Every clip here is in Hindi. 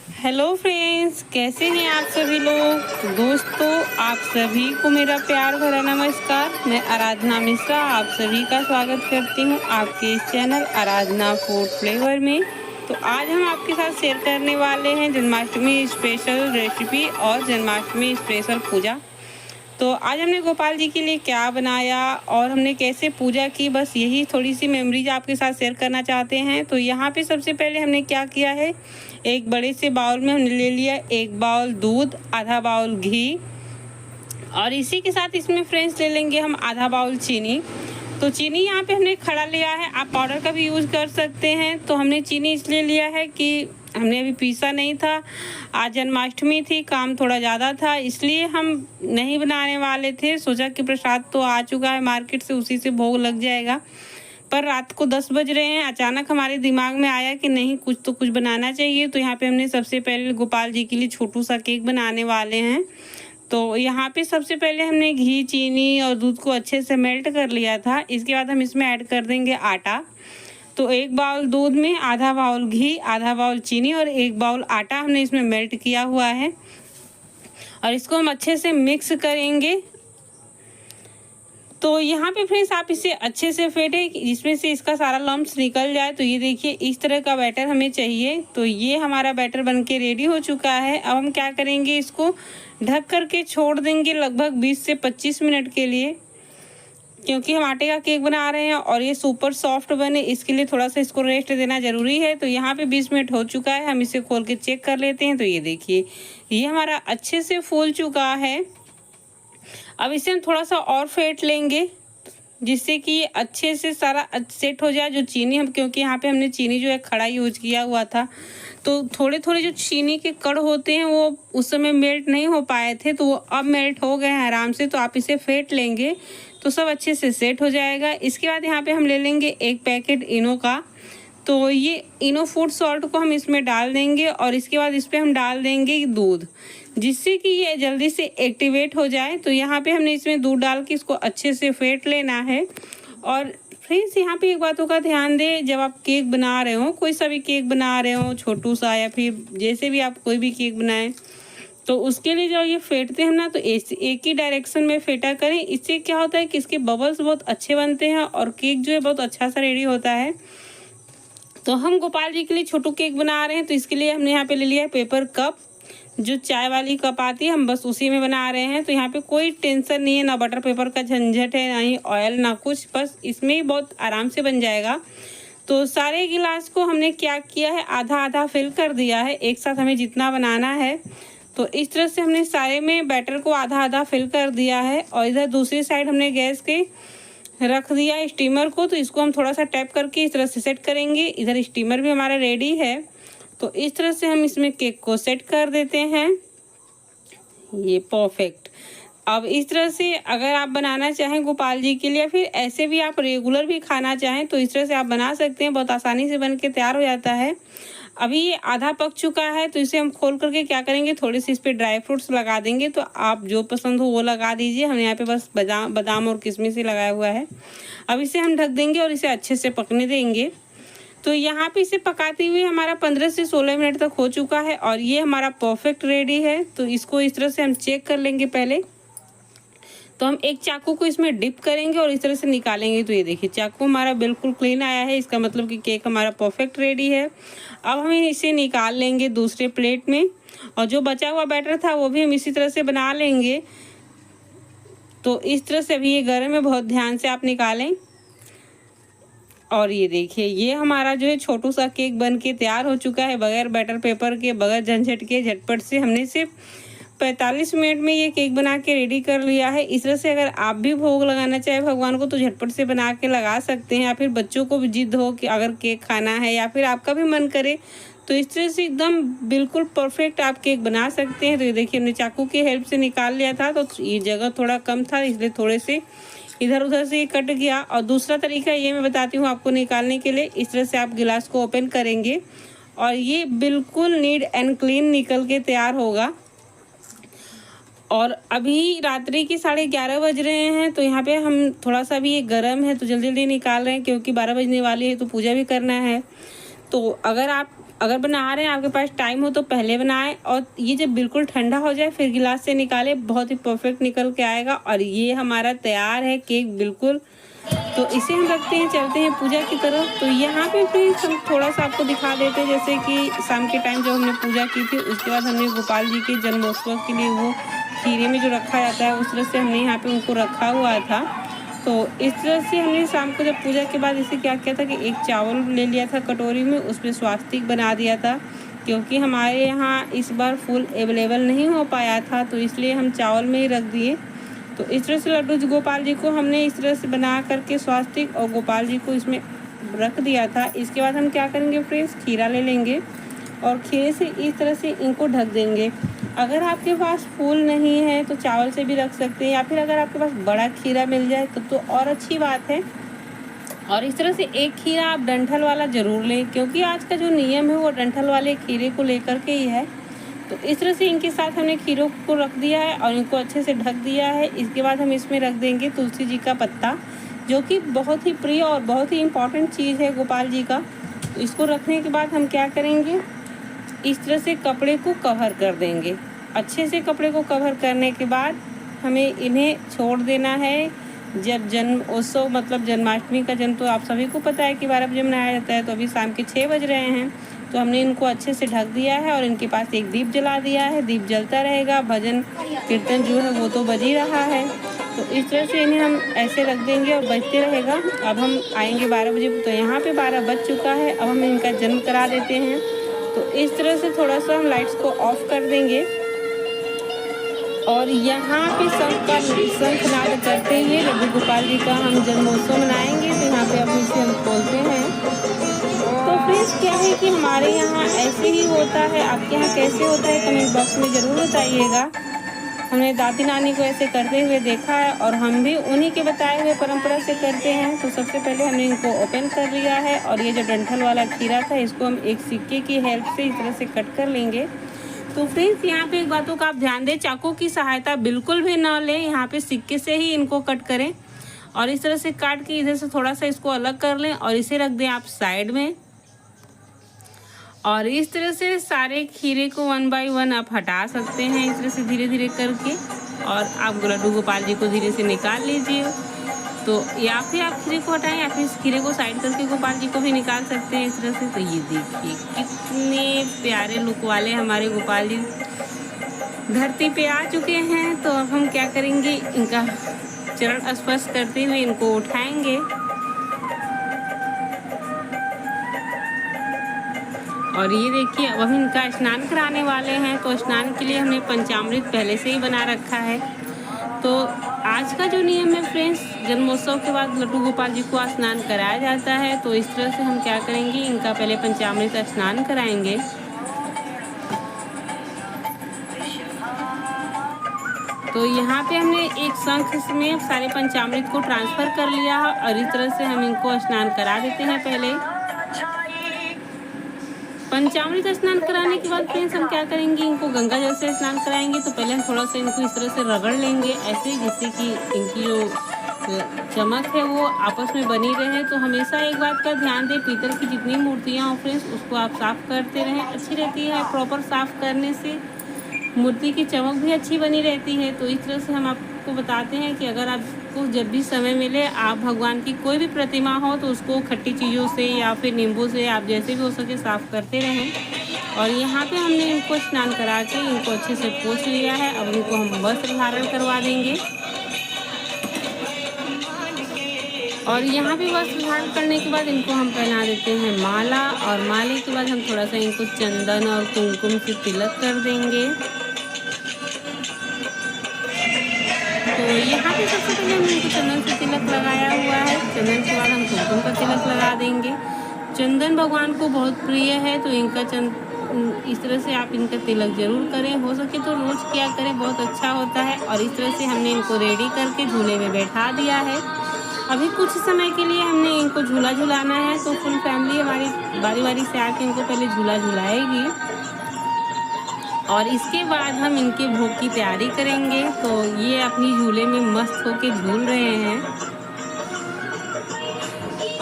हेलो फ्रेंड्स, कैसे हैं आप सभी लोग। तो दोस्तों, आप सभी को मेरा प्यार भरा नमस्कार। मैं आराधना मिश्रा आप सभी का स्वागत करती हूं आपके इस चैनल आराधना फूड फ्लेवर में। तो आज हम आपके साथ शेयर करने वाले हैं जन्माष्टमी स्पेशल रेसिपी और जन्माष्टमी स्पेशल पूजा। तो आज हमने गोपाल जी के लिए क्या बनाया और हमने कैसे पूजा की, बस यही थोड़ी सी मेमोरीज आपके साथ शेयर करना चाहते हैं। तो यहाँ पे सबसे पहले हमने क्या किया है, एक बड़े से बाउल में हमने ले लिया 1 बाउल दूध, आधा बाउल घी और इसी के साथ इसमें फ्रेंड्स ले लेंगे हम आधा बाउल चीनी। तो चीनी यहाँ पे हमने खड़ा लिया है, आप पाउडर का भी यूज़ कर सकते हैं। तो हमने चीनी इसलिए लिया है कि हमने अभी पीसा नहीं था, आज जन्माष्टमी थी, काम थोड़ा ज़्यादा था, इसलिए हम नहीं बनाने वाले थे। सोचा कि प्रसाद तो आ चुका है मार्केट से, उसी से भोग लग जाएगा। पर रात को 10 बज रहे हैं, अचानक हमारे दिमाग में आया कि नहीं, कुछ तो कुछ बनाना चाहिए। तो यहाँ पे हमने सबसे पहले गोपाल जी के लिए छोटू सा केक बनाने वाले हैं। तो यहाँ पे सबसे पहले हमने घी, चीनी और दूध को अच्छे से मेल्ट कर लिया था। इसके बाद हम इसमें ऐड कर देंगे आटा। तो 1 बाउल दूध में आधा बाउल घी, आधा बाउल चीनी और 1 बाउल आटा हमने इसमें मेल्ट किया हुआ है और इसको हम अच्छे से मिक्स करेंगे। तो यहाँ पे फ्रेंड्स आप इसे अच्छे से फेंटें जिसमें से इसका सारा लम्स निकल जाए। तो ये देखिए, इस तरह का बैटर हमें चाहिए। तो ये हमारा बैटर बनके रेडी हो चुका है। अब हम क्या करेंगे, इसको ढक करके छोड़ देंगे लगभग 20 से 25 मिनट के लिए, क्योंकि हम आटे का केक बना रहे हैं और ये सुपर सॉफ्ट बने, इसके लिए थोड़ा सा इसको रेस्ट देना ज़रूरी है। तो यहाँ पे 20 मिनट हो चुका है, हम इसे खोल के चेक कर लेते हैं। तो ये देखिए, ये हमारा अच्छे से फूल चुका है। अब इसे हम थोड़ा सा और फेंट लेंगे जिससे कि ये अच्छे से सारा सेट हो जाए। जो चीनी हम, क्योंकि यहाँ पे हमने चीनी जो है खड़ा यूज किया हुआ था, तो थोड़े थोड़े जो चीनी के कण होते हैं वो उस समय मेल्ट नहीं हो पाए थे, तो वो अब मेल्ट हो गए हैं आराम से। तो आप इसे फेंट लेंगे तो सब अच्छे से सेट हो जाएगा। इसके बाद यहाँ पे हम ले लेंगे 1 पैकेट इनो का। तो ये इनो फूड सॉल्ट को हम इसमें डाल देंगे और इसके बाद इस पर हम डाल देंगे दूध, जिससे कि ये जल्दी से एक्टिवेट हो जाए। तो यहाँ पे हमने इसमें दूध डाल के इसको अच्छे से फेंट लेना है। और फ्रेंड्स, यहाँ पे एक बातों का ध्यान दें, जब आप केक बना रहे हो, कोई सा भी केक बना रहे हो, छोटू सा या फिर जैसे भी आप कोई भी केक बनाएं, तो उसके लिए जो ये फेंटते हैं ना, तो एक ही डायरेक्शन में फेंटा करें। इससे क्या होता है कि इसके बबल्स बहुत अच्छे बनते हैं और केक जो है बहुत अच्छा सा रेडी होता है। तो हम गोपाल जी के लिए छोटू केक बना रहे हैं, तो इसके लिए हमने यहाँ पे ले लिया है पेपर कप, जो चाय वाली कप आती है, हम बस उसी में बना रहे हैं। तो यहाँ पे कोई टेंशन नहीं है, ना बटर पेपर का झंझट है, ना ही ऑयल, ना कुछ, बस इसमें ही बहुत आराम से बन जाएगा। तो सारे गिलास को हमने क्या किया है, आधा आधा फिल कर दिया है, एक साथ हमें जितना बनाना है। तो इस तरह से हमने सारे में बैटर को आधा आधा फिल कर दिया है। और इधर दूसरी साइड हमने गैस के रख दिया स्टीमर को। तो इसको हम थोड़ा सा टैप करके इस तरह से सेट करेंगे। इधर स्टीमर भी हमारा रेडी है। तो इस तरह से हम इसमें केक को सेट कर देते हैं। ये परफेक्ट। अब इस तरह से अगर आप बनाना चाहें गोपाल जी के लिए, या फिर ऐसे भी आप रेगुलर भी खाना चाहें, तो इस तरह से आप बना सकते हैं, बहुत आसानी से बन के तैयार हो जाता है। अभी ये आधा पक चुका है, तो इसे हम खोल करके क्या करेंगे, थोड़े से इस पर ड्राई फ्रूट्स लगा देंगे। तो आप जो पसंद हो वो लगा दीजिए, हमने यहाँ पे बस बादाम और किशमिश ही लगाया हुआ है। अब इसे हम ढक देंगे और इसे अच्छे से पकने देंगे। तो यहाँ पे इसे पकाते हुए हमारा 15 से 16 मिनट तक हो चुका है और ये हमारा परफेक्ट रेडी है। तो इसको इस तरह से हम चेक कर लेंगे पहले। तो हम एक चाकू को इसमें डिप करेंगे और इस तरह से निकालेंगे। तो ये देखिए, चाकू हमारा बिल्कुल क्लीन आया है, इसका मतलब कि केक हमारा परफेक्ट रेडी है। अब हम इसे निकाल लेंगे दूसरे प्लेट में, और जो बचा हुआ बैटर था वो भी हम इसी तरह से बना लेंगे। तो इस तरह से अभी ये गर्म है, बहुत ध्यान से आप निकालें। और ये देखिए, ये हमारा जो है छोटू सा केक बन के तैयार हो चुका है, बगैर बैटर पेपर के, बगैर झंझट के, झटपट से हमने सिर्फ 45 मिनट में ये केक बना के रेडी कर लिया है। इस तरह से अगर आप भी भोग लगाना चाहे भगवान को, तो झटपट से बना के लगा सकते हैं। या फिर बच्चों को भी जिद हो कि अगर केक खाना है, या फिर आपका भी मन करे, तो इस तरह से एकदम बिल्कुल परफेक्ट आप केक बना सकते हैं। तो ये देखिए, हमने चाकू की हेल्प से निकाल लिया था, तो ये जगह थोड़ा कम था, इसलिए थोड़े से इधर उधर से ये कट गया। और दूसरा तरीका ये मैं बताती हूँ आपको निकालने के लिए। इस तरह से आप गिलास को ओपन करेंगे और ये बिल्कुल नीट एंड क्लीन निकल के तैयार होगा। और अभी रात्रि के 11:30 बज रहे हैं। तो यहाँ पे हम थोड़ा सा भी ये गर्म है, तो जल्दी जल्दी निकाल रहे हैं, क्योंकि 12 बजने वाली है, तो पूजा भी करना है। तो अगर आप अगर बना रहे हैं, आपके पास टाइम हो तो पहले बनाएं, और ये जब बिल्कुल ठंडा हो जाए फिर गिलास से निकालें, बहुत ही परफेक्ट निकल के आएगा। और ये हमारा तैयार है केक बिल्कुल। तो इसे हम रखते हैं, चलते हैं पूजा की तरफ। तो यहाँ पे फिर हम थोड़ा सा आपको दिखा देते हैं, जैसे कि शाम के टाइम जब हमने पूजा की थी, उसके बाद हमने गोपाल जी के जन्मोत्सव के लिए वो खीरे में जो रखा जाता है, उस तरह से हमने यहाँ पे उनको रखा हुआ था। तो इस तरह से हमने शाम को जब पूजा के बाद इसे क्या किया था कि एक चावल ले लिया था कटोरी में, उसमें स्वास्तिक बना दिया था। क्योंकि हमारे यहाँ इस बार फूल अवेलेबल नहीं हो पाया था, तो इसलिए हम चावल में ही रख दिए। तो इस तरह से लड्डू गोपाल जी को हमने इस तरह से बना करके स्वास्तिक और गोपाल जी को इसमें रख दिया था। इसके बाद हम क्या करेंगे फ्रेंड्स, खीरा ले लेंगे और खीरे से इस तरह से इनको ढक देंगे। अगर आपके पास फूल नहीं है तो चावल से भी रख सकते हैं, या फिर अगर आपके पास बड़ा खीरा मिल जाए तो और अच्छी बात है। और इस तरह से एक खीरा आप डंठल वाला ज़रूर लें, क्योंकि आज का जो नियम है वो डंठल वाले खीरे को लेकर के ही है। तो इस तरह से इनके साथ हमने खीरों को रख दिया है और इनको अच्छे से ढक दिया है। इसके बाद हम इसमें रख देंगे तुलसी जी का पत्ता, जो कि बहुत ही प्रिय और बहुत ही इम्पॉर्टेंट चीज़ है गोपाल जी का। तो इसको रखने के बाद हम क्या करेंगे, इस तरह से कपड़े को कवर कर देंगे। अच्छे से कपड़े को कवर करने के बाद हमें इन्हें छोड़ देना है। जब जन्म उत्सव मतलब जन्माष्टमी का जन्म तो आप सभी को पता है कि 12 बजे मनाया जाता है। तो अभी शाम के 6 बज रहे हैं, तो हमने इनको अच्छे से ढक दिया है और इनके पास एक दीप जला दिया है। दीप जलता रहेगा, भजन कीर्तन जो है वो तो बज ही रहा है। तो इस तरह से इन्हें हम ऐसे रख देंगे और बजते रहेगा। अब हम आएंगे 12 बजे, तो यहाँ पे 12 बज चुका है। अब हम इनका जन्म करा देते हैं। तो इस तरह से थोड़ा सा हम लाइट्स को ऑफ कर देंगे और यहाँ पे शंखनाद करते हुए लड्डू गोपाल जी का हम जन्मोत्सव मनाएंगे। तो यहाँ पे अब इसे हम खोलते हैं। तो फ्रेंड्स क्या है कि हमारे यहाँ ऐसे ही होता है, आपके यहाँ कैसे होता है कमेंट बॉक्स में ज़रूर बताइएगा। हमने दादी नानी को ऐसे करते हुए देखा है और हम भी उन्हीं के बताए हुए परंपरा से करते हैं। तो सबसे पहले हमने इनको ओपन कर लिया है और ये जो डंठल वाला खीरा था इसको हम एक सिक्के की हेल्प से इस तरह से कट कर लेंगे। तो फ्रेंड्स यहाँ पे एक बातों का आप ध्यान दें, चाकू की सहायता बिल्कुल भी ना लें, यहाँ पे सिक्के से ही इनको कट करें। और इस तरह से काट के इधर से थोड़ा सा इसको अलग कर लें और इसे रख दें आप साइड में। और इस तरह से सारे खीरे को 1 बाय 1 आप हटा सकते हैं, इस तरह से धीरे धीरे करके। और आप लड्डू गोपाल जी को धीरे से निकाल लीजिए। तो या फिर आप खीरे को हटाएं या फिर इस खीरे को साइड करके गोपाल जी को भी निकाल सकते हैं इस तरह से। तो ये देखिए कितने प्यारे लुक वाले हमारे गोपाल जी धरती पे आ चुके हैं। तो अब हम क्या करेंगे, इनका चरण स्पर्श करते हुए इनको उठाएंगे। और ये देखिए अब हम इनका स्नान कराने वाले हैं। तो स्नान के लिए हमने पंचामृत पहले से ही बना रखा है। तो आज का जो नियम है फ्रेंड्स, जन्मोत्सव के बाद लड्डू गोपाल जी को स्नान कराया जाता है। तो इस तरह से हम क्या करेंगे, इनका पहले पंचामृत स्नान कराएंगे। तो यहाँ पे हमने एक शंख में सारे पंचामृत को ट्रांसफ़र कर लिया है और इस तरह से हम इनको स्नान करा देते हैं। पहले पंचामृत स्नान कराने के बाद फ्रेंड्स हम क्या करेंगे, इनको गंगा जल से स्नान कराएंगे। तो पहले हम थोड़ा सा इनको इस तरह से रगड़ लेंगे ऐसे, जिससे कि इनकी जो चमक है वो आपस में बनी रहे। तो हमेशा एक बात का ध्यान दें, पीतल की जितनी मूर्तियाँ हो फ्रेंड्स उसको आप साफ़ करते रहें, अच्छी रहती है। प्रॉपर साफ़ करने से मूर्ति की चमक भी अच्छी बनी रहती है। तो इस तरह से हम आपको बताते हैं कि अगर आपको जब भी समय मिले, आप भगवान की कोई भी प्रतिमा हो तो उसको खट्टी चीज़ों से या फिर नींबू से आप जैसे भी हो सके साफ़ करते रहें। और यहाँ पे हमने इनको स्नान करा के इनको अच्छे से पोंछ लिया है। अब इनको हम वस्त्र धारण करवा देंगे। और यहाँ पे वस्त्र धारण करने के बाद इनको हम पहना देते हैं माला। और माले के बाद हम थोड़ा सा इनको चंदन और कुमकुम से तिलक कर देंगे। तो यहाँ पे सबसे पहले हमने इनको चंदन से तिलक लगाया हुआ है। चंदन के बाद हम कुमकुम का तिलक लगा देंगे। चंदन भगवान को बहुत प्रिय है, तो इनका इस तरह से आप इनका तिलक जरूर करें, हो सके तो रोज किया करें, बहुत अच्छा होता है। और इस तरह से हमने इनको रेडी करके झूले में बैठा दिया है। अभी कुछ समय के लिए हमने इनको झूला झुलाना है। तो फुल फैमिली हमारी बारी बारी से आके इनको पहले झूला झुलाएगी और इसके बाद हम इनके भोग की तैयारी करेंगे। तो ये अपनी झूले में मस्त होके झूल रहे हैं।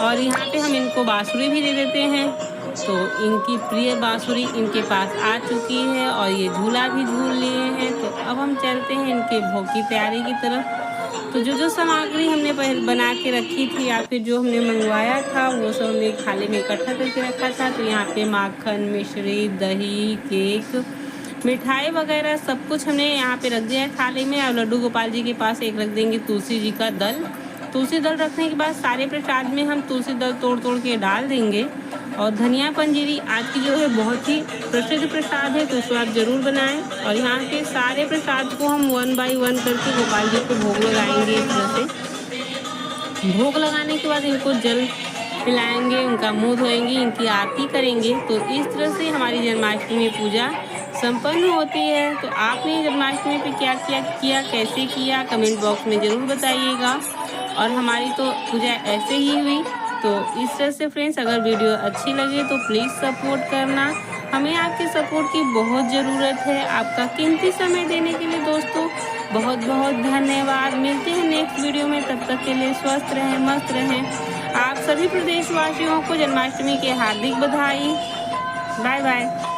और यहाँ पे हम इनको बांसुरी भी दे देते हैं। तो इनकी प्रिय बांसुरी इनके पास आ चुकी है और ये झूला भी झूल लिए हैं। तो अब हम चलते हैं इनके भोग की तैयारी की तरफ। तो जो सामग्री हमने पहले बना के रखी थी या फिर जो हमने मंगवाया था वो सब हमने थाली में इकट्ठा करके रखा था। तो यहाँ पे माखन, मिश्री, दही, केक, मिठाई वगैरह सब कुछ हमने यहाँ पे रख दिया है थाली में। और लड्डू गोपाल जी के पास एक रख देंगे तुलसी जी का दल। तुलसी दल रखने के बाद सारे प्रसाद में हम तुलसी दल तोड़ के डाल देंगे। और धनिया पंजीरी आज की जो है बहुत ही प्रसिद्ध प्रसाद है, तो उसको आप जरूर बनाएं। और यहाँ के सारे प्रसाद को हम 1 बाय 1 करके गोपाल जी को भोग लगाएंगे। इस तरह से भोग लगाने के बाद इनको जल पिलाएंगे, उनका मुँह धोएंगे, इनकी आरती करेंगे। तो इस तरह से हमारी जन्माष्टमी पूजा संपन्न होती है। तो आपने जन्माष्टमी पे क्या किया, कैसे किया, कमेंट बॉक्स में ज़रूर बताइएगा। और हमारी तो पूजा ऐसे ही हुई। तो इस तरह से फ्रेंड्स, अगर वीडियो अच्छी लगे तो प्लीज़ सपोर्ट करना। हमें आपके सपोर्ट की बहुत ज़रूरत है। आपका कीमती समय देने के लिए दोस्तों बहुत बहुत धन्यवाद। मिलते हैं नेक्स्ट वीडियो में, तब तक के लिए स्वस्थ रहें, मस्त रहें। आप सभी प्रदेशवासियों को जन्माष्टमी की हार्दिक बधाई। Bye bye.